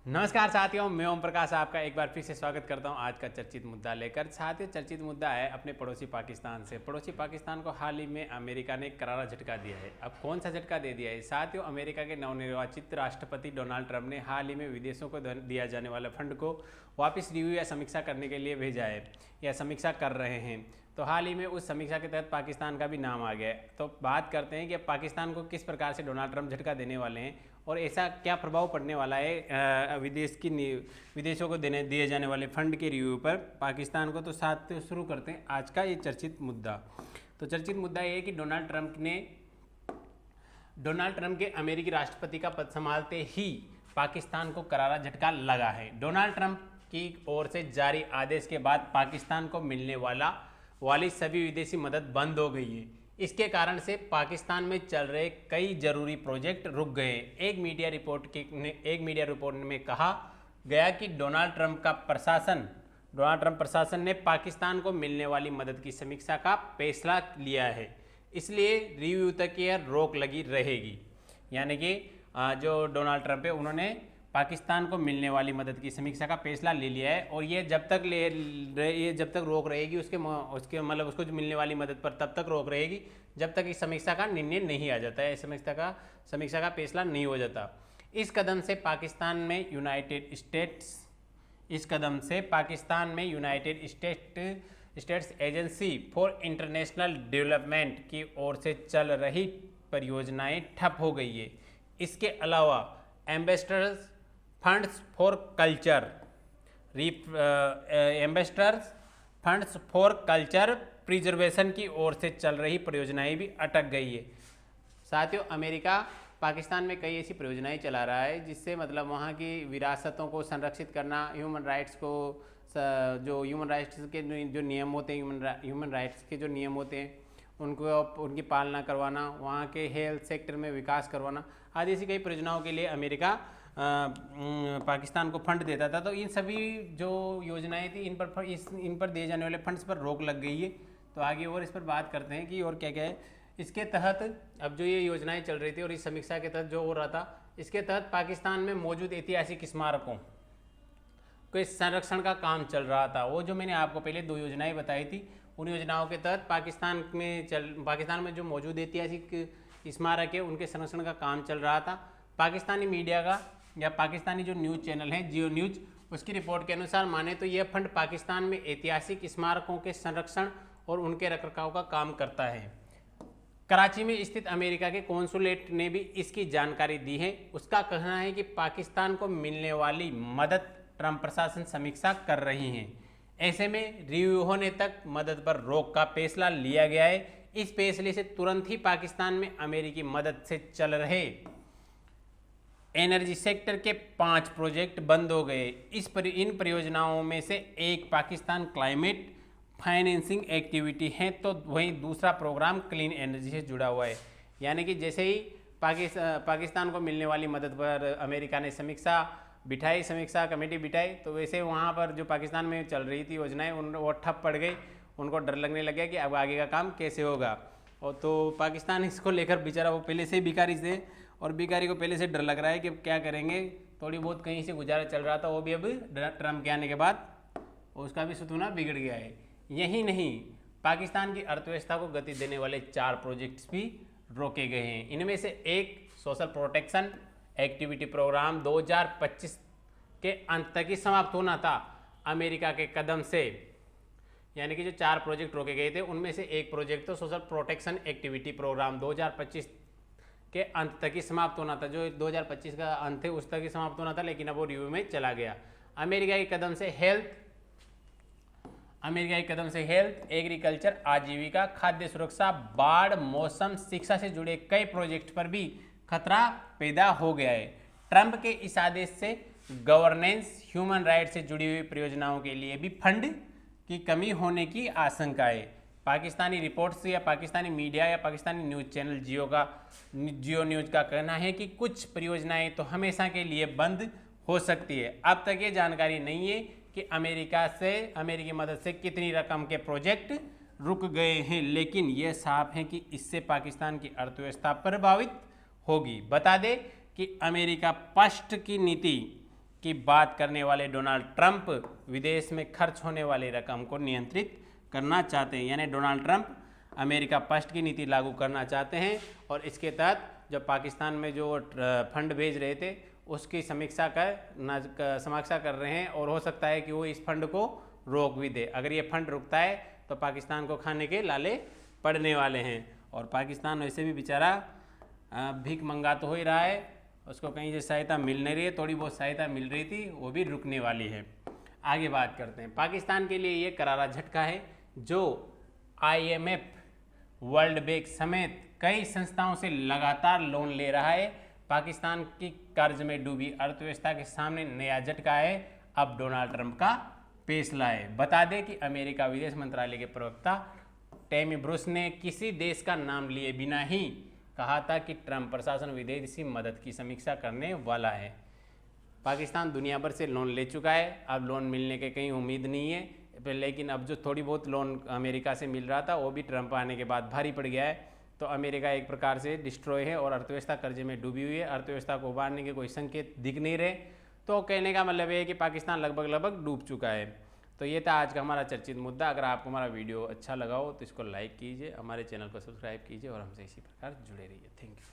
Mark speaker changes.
Speaker 1: नमस्कार साथियों, मैं ओम प्रकाश आपका एक बार फिर से स्वागत करता हूं आज का चर्चित मुद्दा लेकर। साथियों, चर्चित मुद्दा है अपने पड़ोसी पाकिस्तान से। पड़ोसी पाकिस्तान को हाल ही में अमेरिका ने करारा झटका दिया है। अब कौन सा झटका दे दिया है साथियों? अमेरिका के नवनिर्वाचित राष्ट्रपति डोनाल्ड ट्रंप ने हाल ही में विदेशों को दिया जाने वाले फंड को वापस रिव्यू या समीक्षा करने के लिए भेजा है या समीक्षा कर रहे हैं। तो हाल ही में उस समीक्षा के तहत पाकिस्तान का भी नाम आ गया है। तो बात करते हैं कि पाकिस्तान को किस प्रकार से डोनाल्ड ट्रंप झटका देने वाले हैं और ऐसा क्या प्रभाव पड़ने वाला है विदेशों को दिए जाने वाले फंड के रिव्यू पर पाकिस्तान को। तो साथ शुरू करते हैं आज का ये चर्चित मुद्दा। तो चर्चित मुद्दा ये है कि डोनाल्ड ट्रंप के अमेरिकी राष्ट्रपति का पद संभालते ही पाकिस्तान को करारा झटका लगा है। डोनाल्ड ट्रंप की ओर से जारी आदेश के बाद पाकिस्तान को मिलने वाली सभी विदेशी मदद बंद हो गई है। इसके कारण से पाकिस्तान में चल रहे कई जरूरी प्रोजेक्ट रुक गए। एक मीडिया रिपोर्ट में कहा गया कि डोनाल्ड ट्रंप प्रशासन ने पाकिस्तान को मिलने वाली मदद की समीक्षा का फैसला लिया है, इसलिए रिव्यू तक यह रोक लगी रहेगी। यानी कि जो डोनाल्ड ट्रंप है उन्होंने पाकिस्तान को मिलने वाली मदद की समीक्षा का फैसला ले लिया है और ये जब तक रोक रहेगी उसके मतलब उसको जो मिलने वाली मदद पर तब तक रोक रहेगी जब तक इस समीक्षा का निर्णय नहीं आ जाता है, समीक्षा का फैसला नहीं हो जाता। इस कदम से पाकिस्तान में United states agency for international development की ओर से चल रही परियोजनाएं ठप हो गई है। इसके अलावा ambassadors funds for culture preservation की ओर से चल रही परियोजनाएं भी अटक गई है। साथियों, अमेरिका पाकिस्तान में कई ऐसी परियोजनाएं चला रहा है जिससे मतलब वहाँ की विरासतों को संरक्षित करना, ह्यूमन राइट्स के जो नियम होते हैं, ह्यूमन राइट्स के जो नियम होते हैं उनकी पालना करवाना, वहाँ के हेल्थ सेक्टर में विकास करवाना आदि ऐसी कई परियोजनाओं के लिए अमेरिका पाकिस्तान को फंड देता था। तो इन सभी जो योजनाएं थी इन पर दिए जाने वाले फंड्स पर रोक लग गई है। तो आगे और इस पर बात करते हैं कि और क्या क्या है इसके तहत। अब जो ये योजनाएं चल रही थी और इस समीक्षा के तहत जो हो रहा था, इसके तहत पाकिस्तान में मौजूद ऐतिहासिक स्मारकों के संरक्षण का काम चल रहा था। वो जो मैंने आपको पहले 2 योजनाएं बताई थी, उन योजनाओं के तहत पाकिस्तान में जो मौजूद ऐतिहासिक स्मारक है उनके संरक्षण का काम चल रहा था। पाकिस्तानी मीडिया का या पाकिस्तानी जो न्यूज़ चैनल है जियो न्यूज़, उसकी रिपोर्ट के अनुसार माने तो यह फंड पाकिस्तान में ऐतिहासिक स्मारकों के संरक्षण और उनके रखरखाव का काम करता है। कराची में स्थित अमेरिका के कॉन्सुलेट ने भी इसकी जानकारी दी है। उसका कहना है कि पाकिस्तान को मिलने वाली मदद ट्रंप प्रशासन समीक्षा कर रही है। ऐसे में रिव्यू होने तक मदद पर रोक का फैसला लिया गया है। इस फैसले से तुरंत ही पाकिस्तान में अमेरिकी मदद से चल रहे एनर्जी सेक्टर के 5 प्रोजेक्ट बंद हो गए। इन परियोजनाओं में से एक पाकिस्तान क्लाइमेट फाइनेंसिंग एक्टिविटी है, तो वहीं दूसरा प्रोग्राम क्लीन एनर्जी से जुड़ा हुआ है। यानी कि जैसे ही पाकिस्तान को मिलने वाली मदद पर अमेरिका ने समीक्षा कमेटी बिठाई, तो वैसे वहाँ पर जो पाकिस्तान में चल रही थी योजनाएं वो ठप पड़ गई। उनको डर लगने लग गया कि अब आगे का काम कैसे होगा। और तो पाकिस्तान इसको लेकर बेचारा वो पहले से ही भिखारी से, और भिखारी को पहले से डर लग रहा है कि क्या करेंगे। थोड़ी बहुत कहीं से गुजारा चल रहा था, वो भी अब ट्रंप के आने के बाद उसका भी सुतूना बिगड़ गया है। यही नहीं, पाकिस्तान की अर्थव्यवस्था को गति देने वाले 4 प्रोजेक्ट्स भी रोके गए हैं। इनमें से एक सोशल प्रोटेक्शन एक्टिविटी प्रोग्राम 2025 के अंत तक ही समाप्त होना था। अमेरिका के कदम से, यानी कि जो 4 प्रोजेक्ट रोके गए थे उनमें से एक प्रोजेक्ट तो सोशल प्रोटेक्शन एक्टिविटी प्रोग्राम 2025 के अंत तक ही समाप्त होना था। जो 2025 का अंत है उस तक ही समाप्त होना था, लेकिन अब वो रिव्यू में चला गया। अमेरिका के कदम से हेल्थ, एग्रीकल्चर, आजीविका, खाद्य सुरक्षा, बाढ़, मौसम, शिक्षा से जुड़े कई प्रोजेक्ट पर भी खतरा पैदा हो गया है। ट्रंप के इस आदेश से गवर्नेंस, ह्यूमन राइट से जुड़ी हुई परियोजनाओं के लिए भी फंड की कमी होने की आशंका है। पाकिस्तानी रिपोर्ट्स या पाकिस्तानी मीडिया या पाकिस्तानी न्यूज़ चैनल जियो न्यूज़ का कहना है कि कुछ परियोजनाएं तो हमेशा के लिए बंद हो सकती है। अब तक ये जानकारी नहीं है कि अमेरिकी मदद से कितनी रकम के प्रोजेक्ट रुक गए हैं, लेकिन यह साफ है कि इससे पाकिस्तान की अर्थव्यवस्था प्रभावित होगी। बता दें कि अमेरिका फर्स्ट की नीति की बात करने वाले डोनाल्ड ट्रंप विदेश में खर्च होने वाली रकम को नियंत्रित करना चाहते हैं, यानी डोनाल्ड ट्रंप अमेरिका फर्स्ट की नीति लागू करना चाहते हैं और इसके तहत जब पाकिस्तान में जो फंड भेज रहे थे उसकी समीक्षा कर रहे हैं और हो सकता है कि वो इस फंड को रोक भी दे। अगर ये फंड रुकता है तो पाकिस्तान को खाने के लाले पड़ने वाले हैं और पाकिस्तान वैसे भी बेचारा भीख मंगा तो हो ही रहा है, उसको कहीं से सहायता मिल नहीं रही है, थोड़ी बहुत सहायता मिल रही थी वो भी रुकने वाली है। आगे बात करते हैं, पाकिस्तान के लिए ये करारा झटका है जो IMF, वर्ल्ड बैंक समेत कई संस्थाओं से लगातार लोन ले रहा है। पाकिस्तान की कर्ज में डूबी अर्थव्यवस्था के सामने नया झटका है अब डोनाल्ड ट्रंप का फैसला है। बता दें कि अमेरिका विदेश मंत्रालय के प्रवक्ता टैमी ब्रूस ने किसी देश का नाम लिए बिना ही कहा था कि ट्रंप प्रशासन विदेशी मदद की समीक्षा करने वाला है। पाकिस्तान दुनिया भर से लोन ले चुका है, अब लोन मिलने के कहीं उम्मीद नहीं है, लेकिन अब जो थोड़ी बहुत लोन अमेरिका से मिल रहा था वो भी ट्रंप आने के बाद भारी पड़ गया है। तो अमेरिका एक प्रकार से डिस्ट्रॉय है और अर्थव्यवस्था कर्जे में डूबी हुई है, अर्थव्यवस्था को उबारने के कोई संकेत दिख नहीं रहे। तो कहने का मतलब है कि पाकिस्तान लगभग डूब चुका है। तो ये था आज का हमारा चर्चित मुद्दा। अगर आपको हमारा वीडियो अच्छा लगा हो तो इसको लाइक कीजिए, हमारे चैनल को सब्सक्राइब कीजिए और हमसे इसी प्रकार जुड़े रहिए। Thank you.